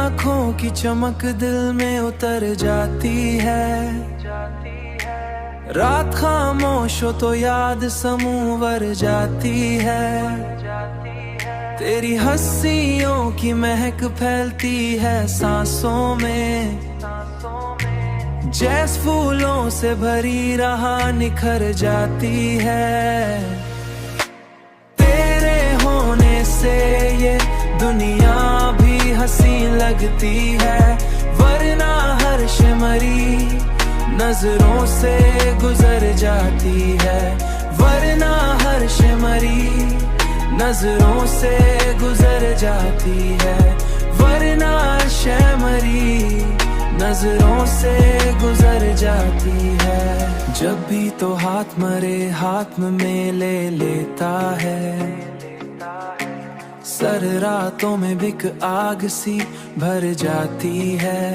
आँखों की चमक दिल में उतर जाती है। रात खामोश हो तो याद समूह भर जाती है। तेरी हंसियों की महक फैलती है सांसों में। जैसे फूलों से भरी राह निखर जाती है। तेरे होने से ये दुनिया भी हंसी लगती है, वरना हर्ष मरी नजरों से गुजर जाती है। वरना हर्ष मरी नजरों से गुजर जाती है। वरना शैमरी नजरों से गुजर जाती है। जब भी तो हाथ मरे हाथ में ले लेता है। सर रातों में बिक आग सी भर जाती है।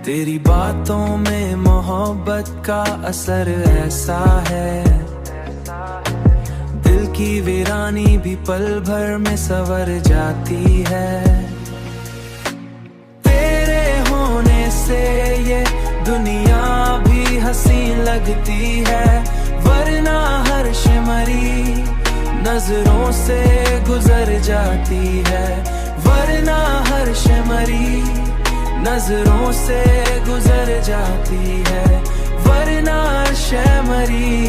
तेरी बातों में मोहब्बत का असर ऐसा है। दिल की वीरानी भी पल भर में संवर जाती है। तेरे होने से ये दुनिया भी हंसी लगती है, वरना हर्ष मरी नजरों से गुजर जाती है। वरना हर्ष मरी नजरों से गुजर जाती है। वरना शैमरी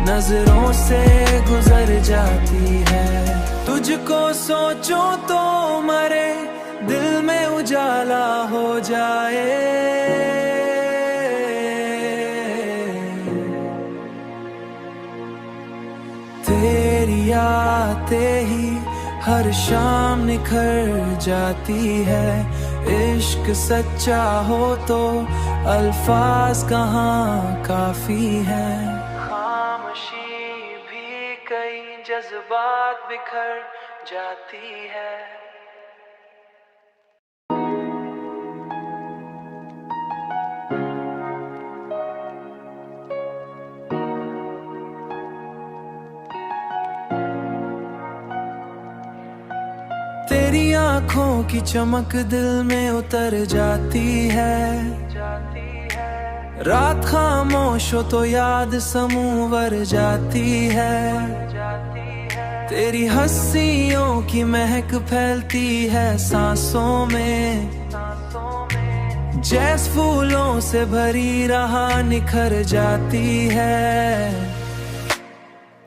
नजरों से गुजर जाती है। तुझको सोचो तो मरे दिल में उजाला हो जाए। तेरी आते ही हर शाम निखर जाती है। इश्क सच्चा हो तो अल्फाज कहाँ काफी है। खामोशी भी कई जज्बात बिखर जाती है। तेरी आँखों की चमक दिल में उतर जाती है। रात खामोश हो तो याद समूह भर जाती है। तेरी हंसियों की महक फैलती है सांसों में। जैसे फूलों से भरी राह निखर जाती है।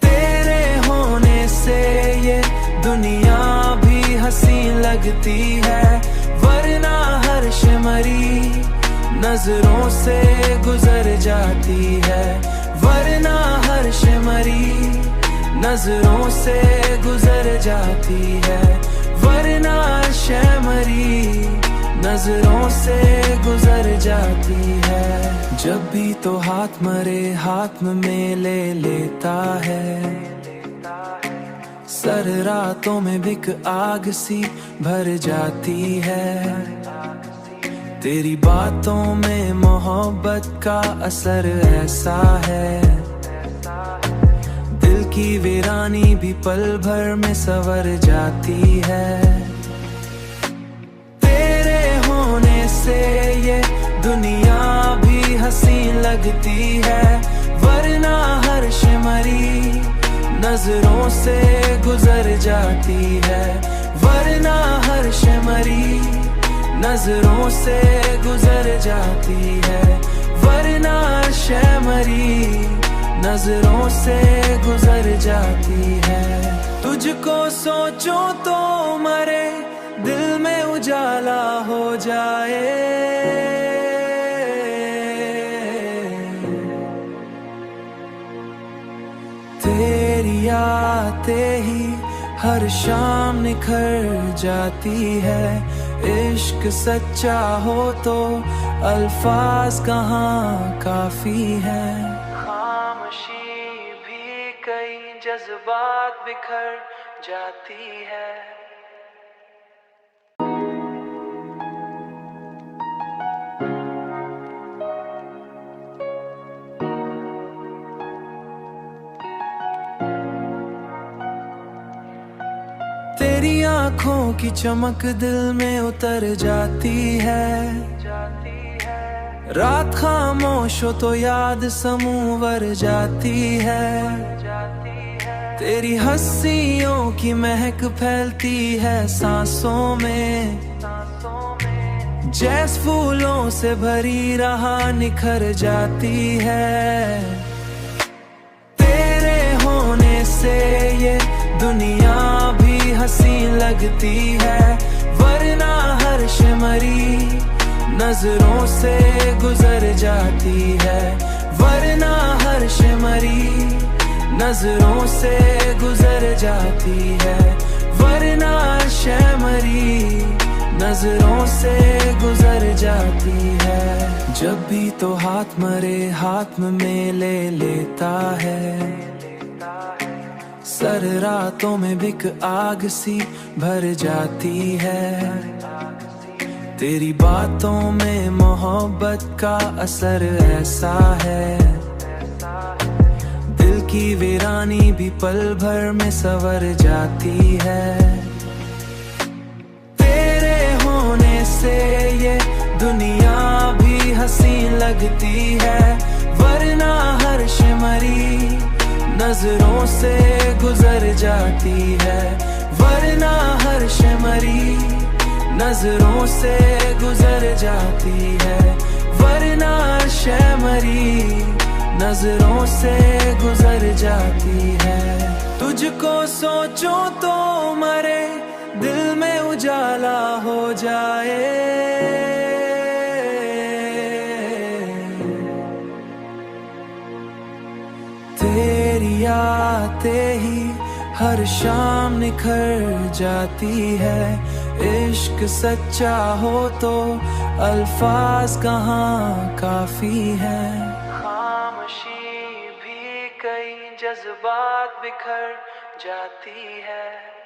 तेरे होने से ये दुनिया भी हंसी लगती है, वरना हर्ष मरी नजरों से गुजर जाती है। वरना हर्ष मरी नजरों से गुजर जाती है। वरना शैमरी नजरों से गुजर जाती है। जब भी तो हाथ मरे हाथ में ले लेता है। सर रातों में बिक आग सी भर जाती है। तेरी बातों में मोहब्बत का असर ऐसा है। दिल की वीरानी भी पल भर में संवर जाती है। तेरे होने से ये दुनिया भी हंसी लगती है, वरना हर्ष मरी नजरों से गुजर जाती है। वरना हर्ष मरी नजरों से गुजर जाती है। वरना शैमरी नजरों से गुजर जाती है। तुझको सोचो तो मरे दिल में उजाला हो जाए। तेरी आते ही हर शाम निखर जाती है। इश्क सच्चा हो तो अल्फाज कहाँ काफी है। खामोशी भी कई जज्बात बिखर जाती है। तेरी आँखों की चमक दिल में उतर जाती है। रात खामोश हो तो याद समूह भर जाती है। तेरी हंसियों की महक फैलती है सांसों में। जैसे फूलों से भरी राह निखर जाती है। तेरे होने से ये दुनिया भी हंसी लगती है, वरना हर्ष मरी नजरों से गुजर जाती है। वरना हर्ष मरी नजरों से गुजर जाती है। वरना शैमरी नजरों से गुजर जाती है। जब भी तो हाथ मरे हाथ में ले लेता है। सर रातों में बिक आग सी भर जाती है। तेरी बातों में मोहब्बत का असर ऐसा है। दिल की वीरानी भी पल भर में संवर जाती है। तेरे होने से ये दुनिया भी हंसी लगती है, वरना हर्ष मरी नजरों से गुजर जाती है। वरना हर्ष मरी नजरों से गुजर जाती है। वरना शैमरी नजरों से गुजर जाती है। तुझको सोचो तो मरे दिल में उजाला हो जाए। तेरी आते ही हर शाम निखर जाती है। इश्क सच्चा हो तो अल्फाज कहाँ काफी है। खामोशी भी कई जज्बात बिखर जाती है।